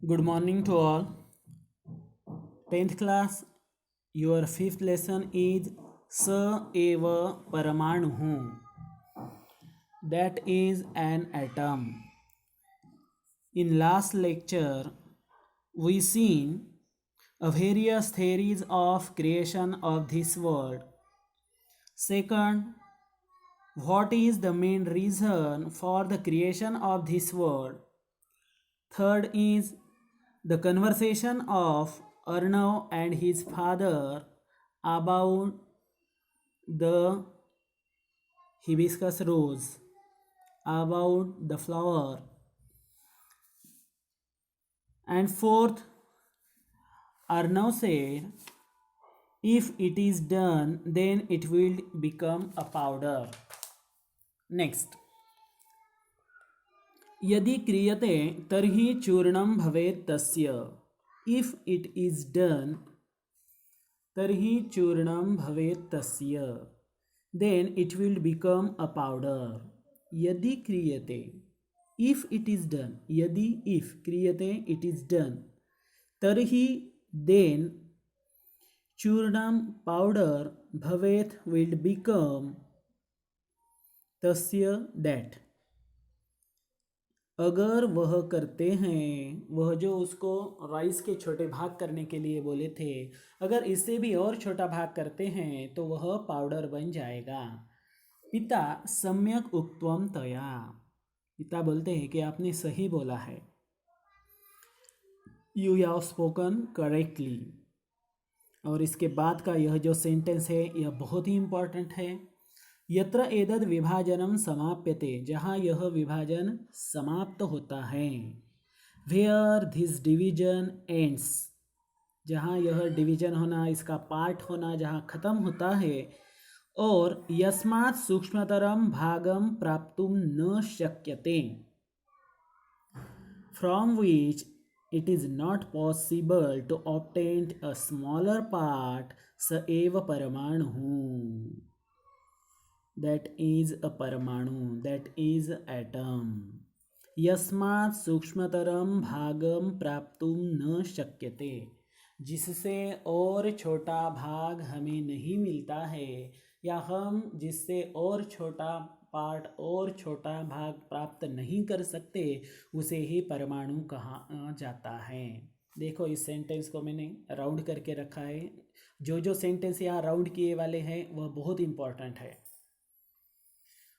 Good morning to all. 10th class, your fifth lesson is Sa Eva Paramanuhu. That is an atom. In last lecture, we seen various theories of creation of this world. Second, what is the main reason for the creation of this world? Third is the conversation of Arnav and his father about the hibiscus rose, about the flower. And fourth, Arnav said, if it is done, then it will become a powder. Next. यदि क्रियते तर्हि चूर्णं भवेत् तस्य. If it is done, तर्हि चूर्णं भवेत् तस्य. Then it will become a powder. यदि क्रियते, if it is done, यदि if क्रियते it is done, तर्हि then चूर्णं powder भवेत् will become तस्य that. अगर वह करते हैं, वह जो उसको राइस के छोटे भाग करने के लिए बोले थे, अगर इससे भी और छोटा भाग करते हैं तो वह पाउडर बन जाएगा. पिता सम्यक उक्त्वम तया. पिता बोलते हैं कि आपने सही बोला है. You have spoken correctly. और इसके बाद का यह जो सेंटेंस है यह बहुत ही इम्पॉर्टेंट है. यत्र एतद् विभाजनम समाप्यते, जहाँ यह विभाजन समाप्त होता है. वेयर दिस डिवीजन एंड्स, जहाँ यह डिवीजन होना, इसका पार्ट होना जहाँ ख़त्म होता है. और यस्मात् सूक्ष्मतरम भागम प्राप्तुम न शक्यते, from which it is not possible to obtain a smaller part, स एव परमाणु. That is a paramanu, that is atom. यस्मात् सूक्ष्मतरम भागम प्राप्तुम न शक्यते, जिससे और छोटा भाग हमें नहीं मिलता है, या हम जिससे और छोटा पार्ट और छोटा भाग प्राप्त नहीं कर सकते, उसे ही परमाणु कहा जाता है. देखो इस सेंटेंस को मैंने राउंड करके रखा है. जो जो सेंटेंस यहाँ राउंड किए वाले हैं वह बहुत इंपॉर्टेंट है.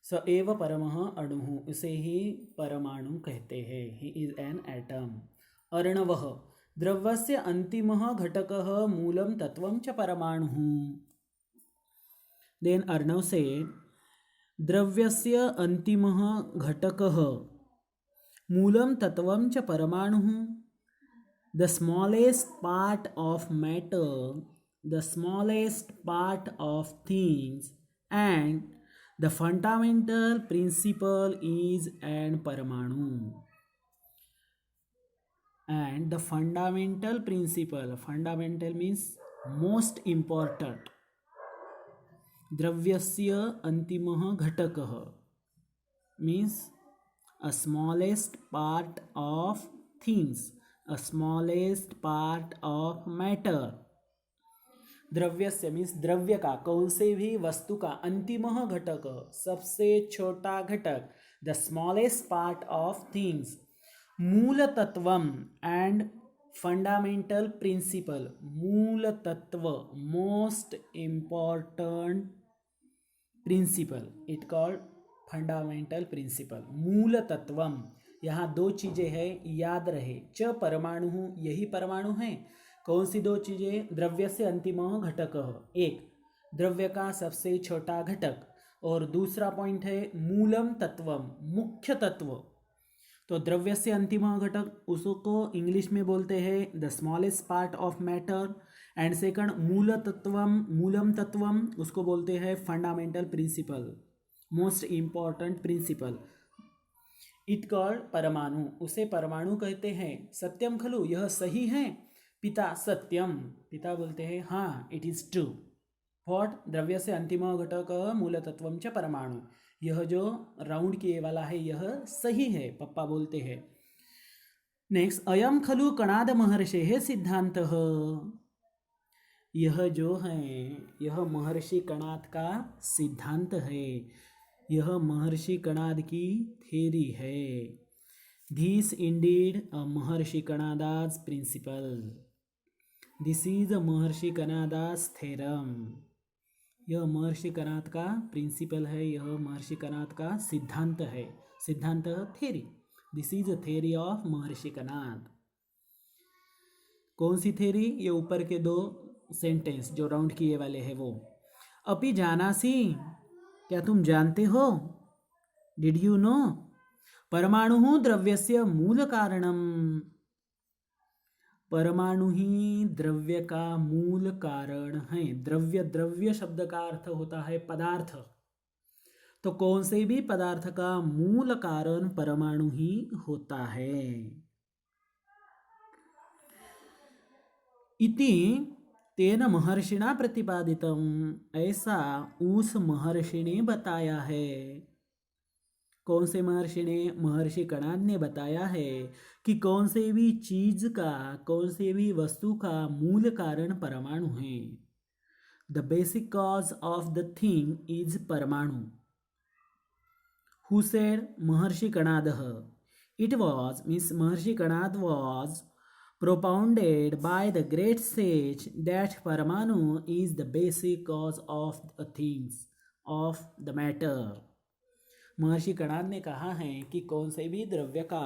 स एव परमः अणुः, उसे ही परमाणु कहते हैं. He is an atom. अर्णवः द्रव्यस्य अंतिमः घटकः मूलं तत्वं च परमाणुः. देन अर्णव से द्रव्यस्य अंतिमः घटकः मूलं तत्वं च परमाणुः. The smallest part of matter, the smallest part of things, and the fundamental principle is an paramanu. And the fundamental principle, fundamental means most important. द्रव्यस्य अंतिमः घटकः means a smallest part of things, a smallest part of matter. द्रव्यस्य means द्रव्य का, कौन से भी वस्तु का, अंतिमः घटक सबसे छोटा घटक, the smallest part of things, मूल तत्वम एंड फंडामेंटल प्रिंसिपल. मूल तत्व, most important principal, it called fundamental principle. मूल तत्वम, यहाँ दो चीजें हैं, याद रहे. च परमाणु, यही परमाणु है. कौन सी दो चीजें? द्रव्य से अंतिम घटक, एक द्रव्य का सबसे छोटा घटक, और दूसरा पॉइंट है मूलम तत्वम, मुख्य तत्व. तो द्रव्य से अंतिम घटक, उसको इंग्लिश में बोलते हैं the smallest part of matter. And second मूल तत्वम, मूलम तत्वम, उसको बोलते हैं fundamental principle, most important principal. It called परमाणु, उसे परमाणु कहते हैं. सत्यम खलु, यह सही है. पिता सत्यम, पिता बोलते हैं हाँ इट इज़ ट्रू. व्हाट? द्रव्य से अंतिम घटक मूल तत्वम च परमाणु. यह जो राउंड किए वाला है यह सही है, पप्पा बोलते हैं. नेक्स्ट, अयम खलु कणाद महर्षेः सिद्धांतः। यह जो है यह महर्षि कणाद का सिद्धांत है, यह महर्षि कणाद की थ्योरी है। This indeed a Maharshi कणादा's principal, this is a Maharshi कणादा's theorem. यह महर्षि कणाद का प्रिंसिपल है, यह महर्षि कणाद का सिद्धांत है। सिद्धांत theory, this is a theory of Maharshi Kanada. कौन सी थ्योरी? ये ऊपर के दो सेंटेंस जो राउंड किए वाले हैं वो। अपि जानासी, क्या तुम जानते हो? Did you know? परमाणु द्रव्यस्य मूल कारणम, परमाणु ही द्रव्य का मूल कारण है। द्रव्य, द्रव्य शब्द का अर्थ होता है पदार्थ, तो कौन से भी पदार्थ का मूल कारण परमाणु ही होता है। इति तेन महर्षिणा प्रतिपादितम, ऐसा उस महर्षि ने बताया है। कौन से महर्षि ने? महर्षि कणाद ने बताया है कि कौन से भी चीज का, कौन से भी वस्तु का मूल कारण परमाणु है। The basic cause of the thing is परमाणु। Who said? Maharshi Kanad. It was, means Maharshi Kanad was propounded by the great sage that Paramanu is the basic cause of the things, of the matter. महर्षि कणाद ने कहा है कि कौन से भी द्रव्य का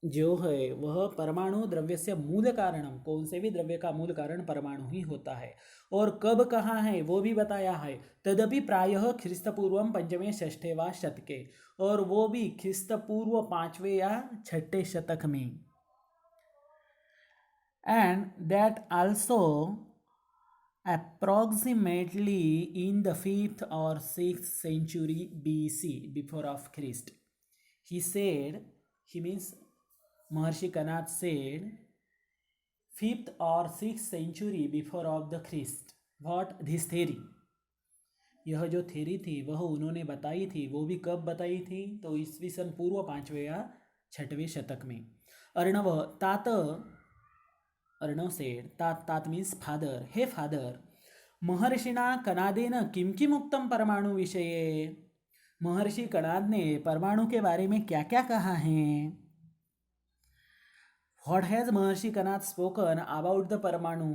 जो है वह परमाणु द्रव्य से मूल कारणम, कौन से भी द्रव्य का मूल कारण परमाणु ही होता है। और कब कहाँ है वो भी बताया है। तदपि प्रायः ख्रीस्तपूर्वम पंचमे षष्ठे वा शतके, और वो भी ख्रीस्तपूर्व 5वें या 6ठे शतक में। And that also approximately in the 5th or 6th century BC, before of Christ. He said, he means Maharshi Kanaad said 5th or 6th century before of the Christ. What? This theory. यह जो theory थी वह उन्होंने बताई थी। वो भी कब बताई थी? तो ईस्वी सन पूर्व 5वें या 6वें शतक में। अर्णव, तात, अर्णव सेड, तात मीन्स फादर, हे फादर, महर्षिणा कणादेन किम किम उक्तम परमाणु विषये। महर्षि कणाद ने परमाणु के बारे में क्या क्या कहा है। What has Maharshi Kanada spoken about the परमाणु।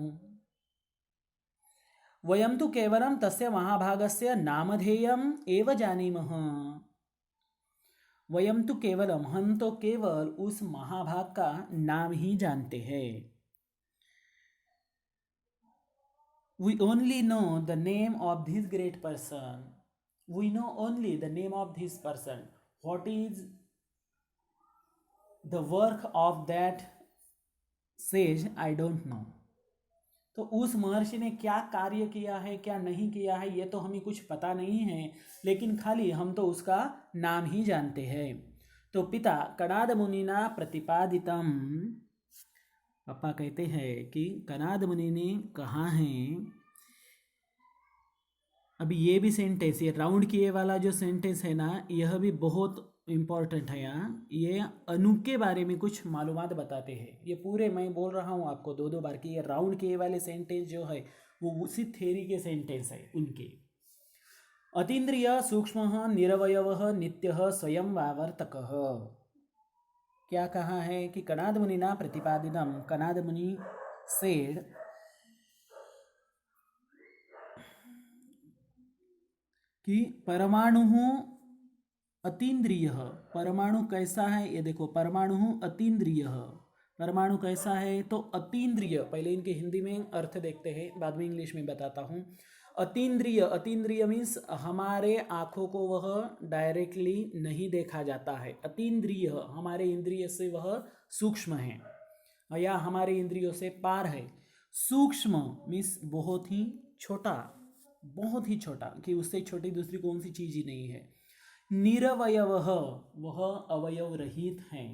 वयम तो केवलम तस्य महाभागस्य नामधेयम एव जानीमः। वयम तो केवलम, हम तो केवल उस महाभाग का नाम ही जानते हैं। We only know the name of this great person. We know only the name of this person. What is the work of that sage? I don't know. तो उस महर्षि ने क्या कार्य किया है, क्या नहीं किया है, ये तो हमें कुछ पता नहीं है, लेकिन खाली हम तो उसका नाम ही जानते हैं। तो पिता कणाद मुनिना प्रतिपादितम, पापा कहते हैं कि कणाद मुनि ने कहा है। अभी ये भी सेंटेंस, ये राउंड किए वाला जो सेंटेंस है ना, यह भी बहुत इम्पॉर्टेंट है। यहाँ ये अणु के बारे में कुछ मालूमात बताते हैं। ये पूरे मैं बोल रहा हूँ आपको दो बार कि ये राउंड किए वाले सेंटेंस जो है वो उसी थ्योरी के सेंटेंस है उनके। अतीन्द्रिय सूक्ष्म निरवयव नित्य स्वयं वावर्तक। क्या कहा है कि कणाद मुनिना प्रतिपादितम, कणाद मुनि सेड कि परमाणु अतीन्द्रिय। परमाणु कैसा है ये देखो, परमाणु अतीन्द्रिय। परमाणु कैसा है? तो अतीन्द्रिय, पहले इनके हिंदी में अर्थ देखते हैं, बाद में इंग्लिश में बताता हूँ। अतीन्द्रिय, अतीन्द्रिय मीन्स हमारे आँखों को वह डायरेक्टली नहीं देखा जाता है। अतीन्द्रिय, हमारे इंद्रिय से वह सूक्ष्म है या हमारे इंद्रियों से पार है। सूक्ष्म मीन्स बहुत ही छोटा, बहुत ही छोटा, कि उससे छोटी दूसरी कौन सी चीज ही नहीं है। निरवयव, वह अवयव रहित है,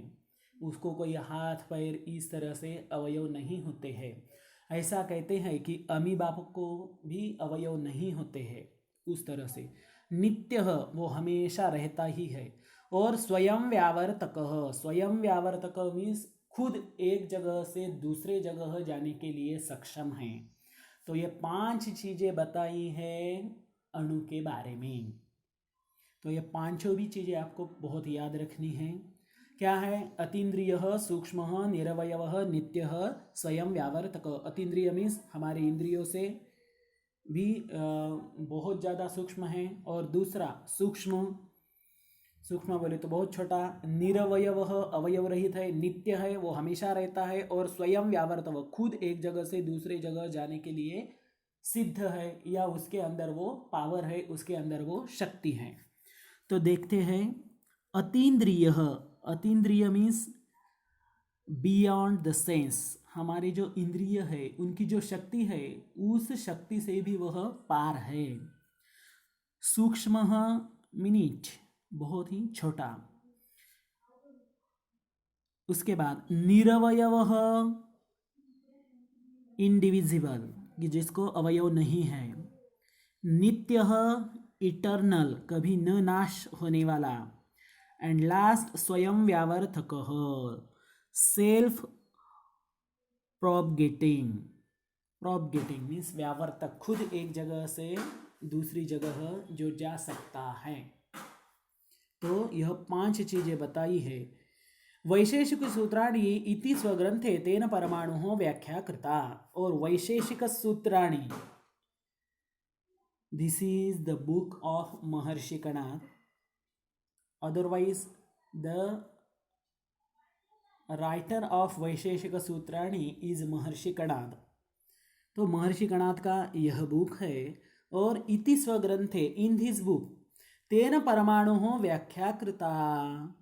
उसको कोई हाथ पैर इस तरह से अवयव नहीं होते हैं। ऐसा कहते हैं कि अमीबा को भी अवयव नहीं होते हैं उस तरह से। नित्य, वो हमेशा रहता ही है। और स्वयं व्यावर्तक, स्वयं व्यावर्तक मीन्स खुद एक जगह से दूसरे जगह जाने के लिए सक्षम हैं। तो ये 5 चीज़ें बताई हैं अणु के बारे में। तो ये पांचों भी चीज़ें आपको बहुत याद रखनी है। क्या है? अतीन्द्रियः सूक्ष्मः निरवयवः नित्यः स्वयं व्यावर्तक। अतीन्द्रिय मीन्स हमारे इंद्रियों से भी बहुत ज़्यादा सूक्ष्म है। और दूसरा सूक्ष्म बोले तो बहुत छोटा। निरवयवः अवयव रहित है, नित्य है, वो हमेशा रहता है। और स्वयं व्यावर्तक खुद एक जगह से दूसरे जगह जाने के लिए सिद्ध है, या उसके अंदर वो पावर है, उसके अंदर वो शक्ति है। तो देखते हैं अतीन्द्रिय। अतीन्द्रिय मीन्स बियॉन्ड द सेंस। हमारी जो इंद्रिय है उनकी जो शक्ति है उस शक्ति से भी वह पार है। सूक्ष्म मिनिट बहुत ही छोटा। उसके बाद निरवयवः इंडिविजिबल, जिसको अवयव नहीं है। नित्यः इटर्नल, कभी न नाश होने वाला। एंड लास्ट स्वयं व्यावर्तकः सेल्फ प्रोपगेटिंग। प्रोपगेटिंग मीन्स व्यावर्तक, खुद एक जगह से दूसरी जगह जो जा सकता है। तो यह 5 चीजें बताई है। वैशेषिक सूत्राणि इति स्वग्रंथे तेन परमाणुः व्याख्या कृता। और Vaisheshika Sutrani, this is the book of Maharshi Kanad, otherwise the writer of Vaisheshika Sutrani is महर्षि कणाद। तो महर्षि कणाद का यह बुक है। और इति स्वग्रंथे, इन दिस बुक, तेन परमाणु व्याख्या कृता,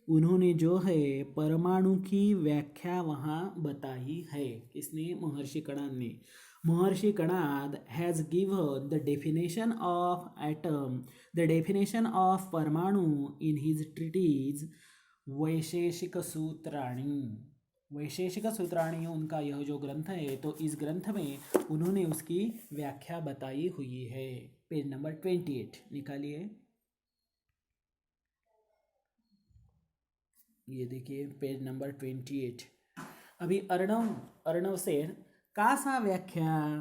उन्होंने जो है परमाणु की व्याख्या वहाँ बताई है। किसने? महर्षि कणाद ने। Maharshi Kanad has given the definition of atom, the definition of paramanu in his treaties वैशेषिक सूत्राणि। वैशेषिक सूत्राणि उनका यह जो ग्रंथ है, तो इस ग्रंथ में उन्होंने उसकी व्याख्या बताई हुई है। पेज नंबर 28 निकालिए। ये देखिए पेज नंबर 28। अभी अर्णव सेन का सा व्याख्या,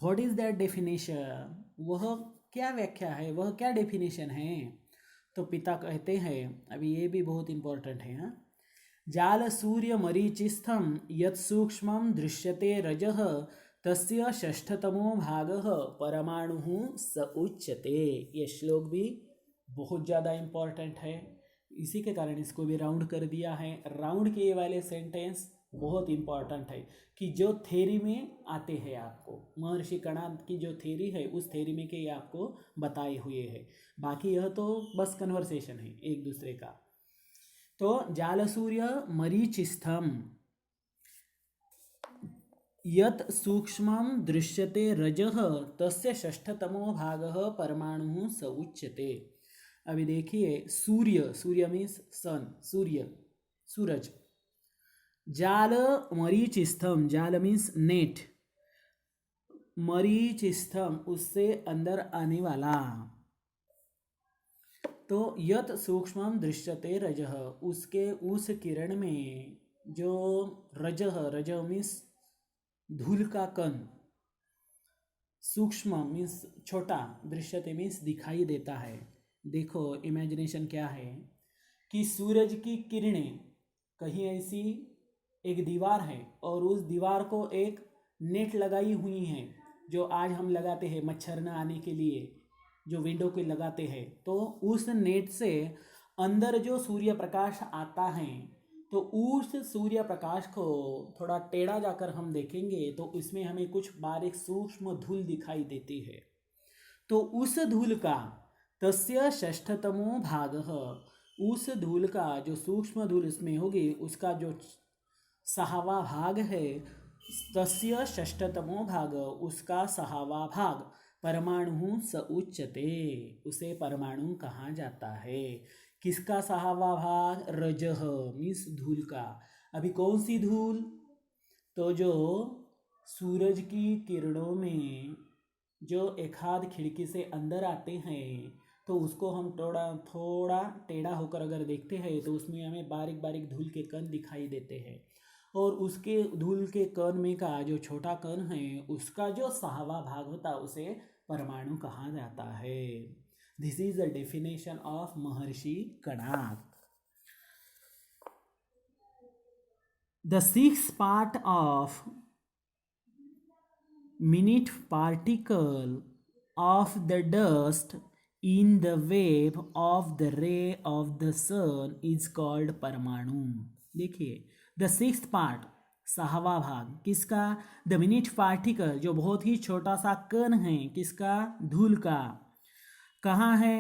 व्हाट इज दैट डेफिनेशन, वह क्या व्याख्या है, वह क्या डेफिनेशन है। तो पिता कहते हैं, अभी ये भी बहुत इंपॉर्टेंट है। हाँ, जाल सूर्य मरीचिस्थम यत् सूक्ष्मं दृश्यते रजः तस्य षष्ठतमो भागः परमाणुः स उच्यते। ये श्लोक भी बहुत ज़्यादा इंपॉर्टेंट है, इसी के कारण इसको भी राउंड कर दिया है। राउंड किए वाले सेंटेंस बहुत इंपॉर्टेंट है कि जो थ्योरी में आते हैं, आपको महर्षि कणाद की जो थ्योरी है उस थ्योरी में के आपको बताए हुए हैं। बाकी यह तो बस कन्वर्सेशन है एक दूसरे का। तो जालसूर्य मरीचिस्थम यत् सूक्ष्मं दृश्यते रजः तस्य षष्ठतमो भागः परमाणुः स उच्यते। अभी देखिए सूर्य, सूर्य मीन्स सन, सूर्य, सूरज। जाल मरीचिस्थम, जाल मीन्स नेट, मरीचिस्थम उससे अंदर आने वाला। तो यत सूक्ष्मम दृश्यते रजः, उसके उस किरण में जो रजः, रज मीन्स धूल का कण, सूक्ष्म मीन्स छोटा, दृश्यते मीन्स दिखाई देता है। देखो इमेजिनेशन क्या है कि सूरज की किरणें कहीं ऐसी एक दीवार है और उस दीवार को एक नेट लगाई हुई है, जो आज हम लगाते हैं मच्छर न आने के लिए, जो विंडो पे लगाते हैं। तो उस नेट से अंदर जो सूर्य प्रकाश आता है, तो उस सूर्य प्रकाश को थोड़ा टेढ़ा जाकर हम देखेंगे तो इसमें हमें कुछ बारीक सूक्ष्म धूल दिखाई देती है। तो उस धूल का तस्य षष्ठतमो भागः, उस धूल का जो सूक्ष्म धूल इसमें होगी उसका जो 6वां भाग है, तस्य षष्ठतमो भाग, उसका 6वां भाग परमाणु स उच्यते, उसे परमाणु कहा जाता है। किसका 6वां भाग? रजः मीन्स धूल का। अभी कौन सी धूल? तो जो सूरज की किरणों में जो एक आध खिड़की से अंदर आते हैं तो उसको हम थोड़ा थोड़ा टेढ़ा होकर अगर देखते हैं तो उसमें हमें बारीक बारीक धूल के कण दिखाई देते हैं, और उसके धूल के कण में का जो छोटा कण है उसका जो 6वां भाग होता है उसे परमाणु कहा जाता है। This is the definition of Maharshi Kanada. The sixth part of minute particle of the dust in the wave of the ray of the sun is called परमाणु। देखिए द सिक्स्थ पार्ट 6वां भाग किसका, द मिनिट पार्टिकल जो बहुत ही छोटा सा कण है किसका, धूल का, कहाँ है,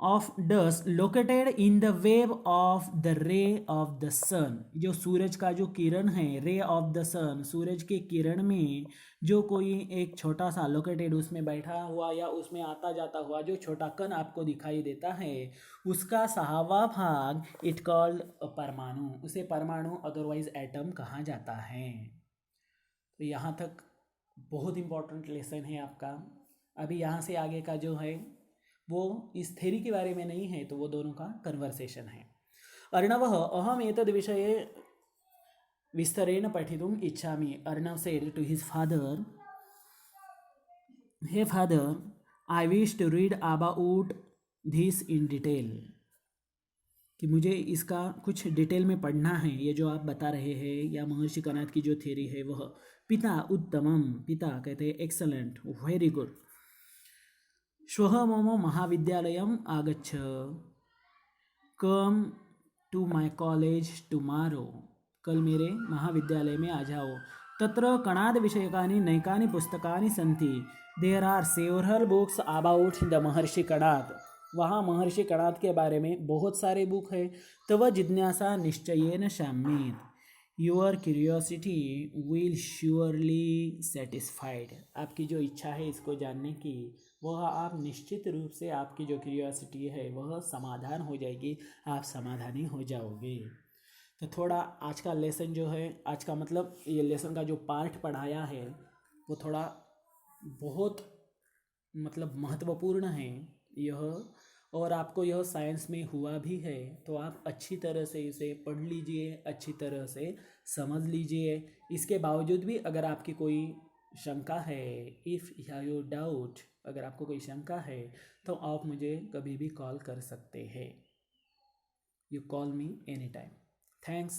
of dust located in the wave of the ray of the sun, जो सूरज का जो किरण है, रे ऑफ द सन, सूरज के किरण में जो कोई एक छोटा सा लोकेटेड उसमें बैठा हुआ या उसमें आता जाता हुआ जो छोटा कण आपको दिखाई देता है उसका 6वां भाग इट कॉल्ड परमाणु, उसे परमाणु अदरवाइज एटम कहा जाता है। तो यहाँ तक बहुत इंपॉर्टेंट लेसन है आपका। अभी यहाँ से आगे का जो है वो इस थ्योरी के बारे में नहीं है, तो वो दोनों का कन्वर्सेशन है। अर्णवः अहम एतद् विषये विस्तरेण पठितुम् इच्छामि। Arnav said to his father, hey father I wish to read about this in detail, कि मुझे इसका कुछ डिटेल में पढ़ना है, ये जो आप बता रहे हैं या महर्षि कणाद की जो थ्योरी है वह। पिता उत्तमम, पिता कहते हैं एक्सलेंट, वेरी गुड। श्वः मम महाविद्यालयम् आगच्छ, come to my college tomorrow, कल मेरे महाविद्यालय में आ जाओ। तत्र कणाद विषयकानि नैकानि पुस्तकानि सन्ति, there are several books about the Maharshi Kanad, वहाँ महर्षि कणाद के बारे में बहुत सारे बुक है। तव जिज्ञासा निश्चयेन शाम्येत, your curiosity will surely satisfied, आपकी जो इच्छा है इसको जानने की वह आप निश्चित रूप से, आपकी जो क्यूरियोसिटी है वह समाधान हो जाएगी, आप समाधानी हो जाओगे। तो थोड़ा आज का लेसन जो है, आज का मतलब ये लेसन का जो पार्ट पढ़ाया है वो थोड़ा बहुत मतलब महत्वपूर्ण है यह, और आपको यह साइंस में हुआ भी है तो आप अच्छी तरह से इसे पढ़ लीजिए, अच्छी तरह से समझ लीजिए। इसके बावजूद भी अगर आपकी कोई शंका है, इफ़ यू डाउट, अगर आपको कोई शंका है तो आप मुझे कभी भी कॉल कर सकते हैं। You call me any time. Thanks.